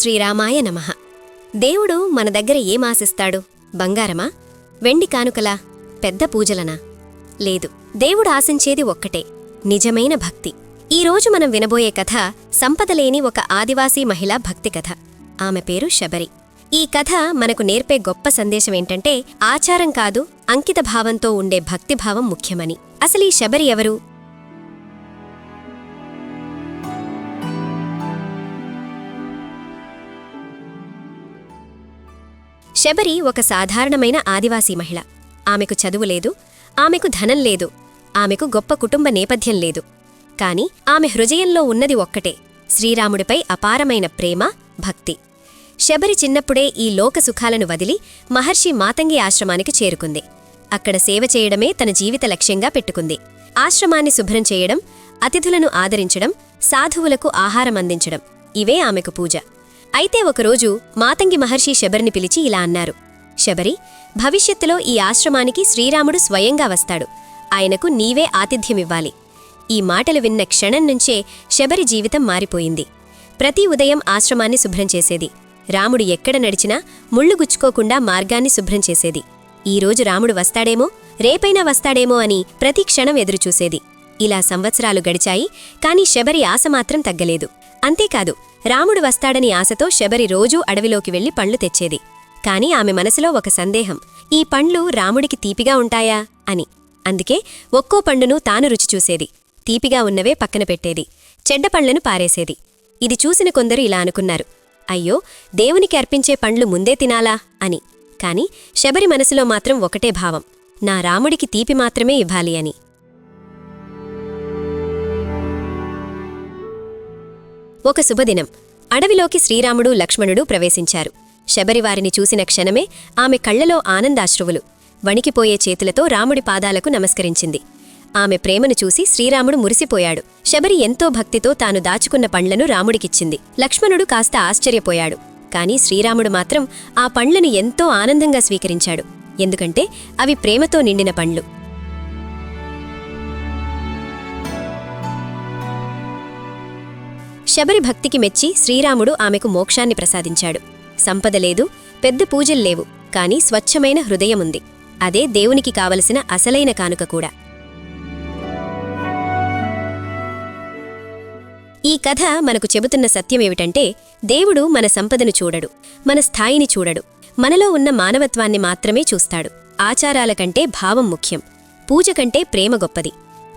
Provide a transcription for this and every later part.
శ్రీరామాయ నమః. దేవుడు మన దగ్గర ఏమాశిస్తాడు? బంగారమా? వెండి కానుకలా? పెద్ద పూజలనా? లేదు, దేవుడు ఆశించేది ఒక్కటే, నిజమైన భక్తి. ఈరోజు మనం వినబోయే కథ సంపదలేని ఒక ఆదివాసీ మహిళా భక్తి కథ. ఆమె పేరు శబరి. ఈ కథ మనకు నేర్పే గొప్ప సందేశమేంటంటే, ఆచారం కాదు, అంకిత భావంతో ఉండే భక్తిభావం ముఖ్యమని. అసలీ శబరి ఎవరు? శబరి ఒక సాధారణమైన ఆదివాసీ మహిళ. ఆమెకు చదువు లేదు, ఆమెకు ధనం లేదు, ఆమెకు గొప్ప కుటుంబ నేపథ్యం లేదు. కాని ఆమె హృదయంలో ఉన్నది ఒక్కటే, శ్రీరాముడిపై అపారమైన ప్రేమ, భక్తి. శబరి చిన్నప్పుడే ఈ లోక సుఖాలను వదిలి మహర్షి మాతంగి ఆశ్రమానికి చేరుకుంది. అక్కడ సేవ చేయడమే తన జీవిత లక్ష్యంగా పెట్టుకుంది. ఆశ్రమాన్ని శుభ్రం చేయడం, అతిథులను ఆదరించడం, సాధువులకు ఆహారం అందించడం, ఇవే ఆమెకు పూజ. అయితే ఒకరోజు మాతంగి మహర్షి శబరిని పిలిచి ఇలా అన్నారు: శబరి, భవిష్యత్తులో ఈ ఆశ్రమానికి శ్రీరాముడు స్వయంగా వస్తాడు. ఆయనకు నీవే ఆతిథ్యమివ్వాలి. ఈ మాటలు విన్న క్షణం నుంచే శబరి జీవితం మారిపోయింది. ప్రతి ఉదయం ఆశ్రమాన్ని శుభ్రం చేసేది. రాముడు ఎక్కడ నడిచినా ముళ్ళు గుచ్చుకోకుండా మార్గాన్ని శుభ్రం చేసేది. ఈరోజు రాముడు వస్తాడేమో, రేపైనా వస్తాడేమో అని ప్రతి క్షణం ఎదురుచూసేది. ఇలా సంవత్సరాలు గడిచాయి, కాని శబరి ఆశ మాత్రం తగ్గలేదు. అంతేకాదు, రాముడు వస్తాడని ఆశతో శబరి రోజూ అడవిలోకి వెళ్లి పండ్లు తెచ్చేది. కాని ఆమె మనసులో ఒక సందేహం: ఈ పండ్లు రాముడికి తీపిగా ఉంటాయా అని. అందుకే ఒక్కో పండును తాను రుచి చూసేది. తీపిగా ఉన్నవే పక్కన పెట్టేది, చెడ్డ పండ్లను పారేసేది. ఇది చూసిన కొందరు ఇలా అనుకున్నారు: అయ్యో, దేవునికి అర్పించే పండ్లు ముందే తినాలా అని. కాని శబరి మనసులో మాత్రం ఒకటే భావం: నా రాముడికి తీపి మాత్రమే ఇవ్వాలి అని. ఒక శుభదినం, అడవిలోకి శ్రీరాముడు, లక్ష్మణుడు ప్రవేశించారు. శబరి వారిని చూసిన క్షణమే ఆమె కళ్లలో ఆనందాశ్రువులు. వణికిపోయే చేతులతో రాముడి పాదాలకు నమస్కరించింది. ఆమె ప్రేమను చూసి శ్రీరాముడు మురిసిపోయాడు. శబరి ఎంతో భక్తితో తాను దాచుకున్న పండ్లను రాముడికిచ్చింది. లక్ష్మణుడు కాస్త ఆశ్చర్యపోయాడు. కాని శ్రీరాముడు మాత్రం ఆ పండ్లను ఎంతో ఆనందంగా స్వీకరించాడు. ఎందుకంటే అవి ప్రేమతో నిండిన పండ్లు. శబరి భక్తికి మెచ్చి శ్రీరాముడు ఆమెకు మోక్షాన్ని ప్రసాదించాడు. సంపద లేదు, పెద్ద పూజల్లేవు, కాని స్వచ్ఛమైన హృదయముంది. అదే దేవునికి కావలసిన అసలైన కానుక కూడా. ఈ కథ మనకు చెబుతున్న సత్యమేమిటంటే, దేవుడు మన సంపదను చూడడు, మన స్థాయిని చూడడు, మనలో ఉన్న మానవత్వాన్ని మాత్రమే చూస్తాడు. ఆచారాల కంటే భావం ముఖ్యం, పూజ కంటే ప్రేమ గొప్పది.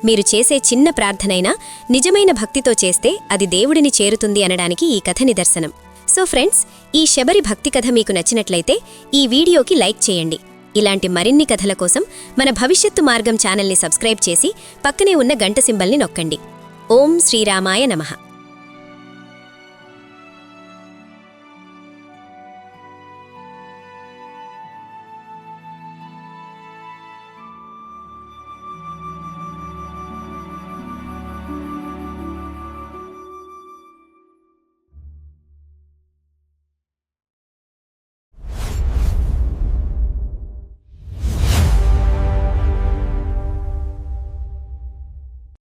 మీరు చేసే చిన్న ప్రార్థనైనా నిజమైన భక్తితో చేస్తే అది దేవుడిని చేరుతుంది అనడానికి ఈ కథ నిదర్శనం. సో ఫ్రెండ్స్, ఈ శబరి భక్తి కథ మీకు నచ్చినట్లయితే ఈ వీడియోకి లైక్ చేయండి. ఇలాంటి మరిన్ని కథల కోసం మన భవిష్యత్తు మార్గం ఛానల్ని సబ్స్క్రైబ్ చేసి పక్కనే ఉన్న గంట సింబల్ని నొక్కండి. ఓం శ్రీరామాయ నమః.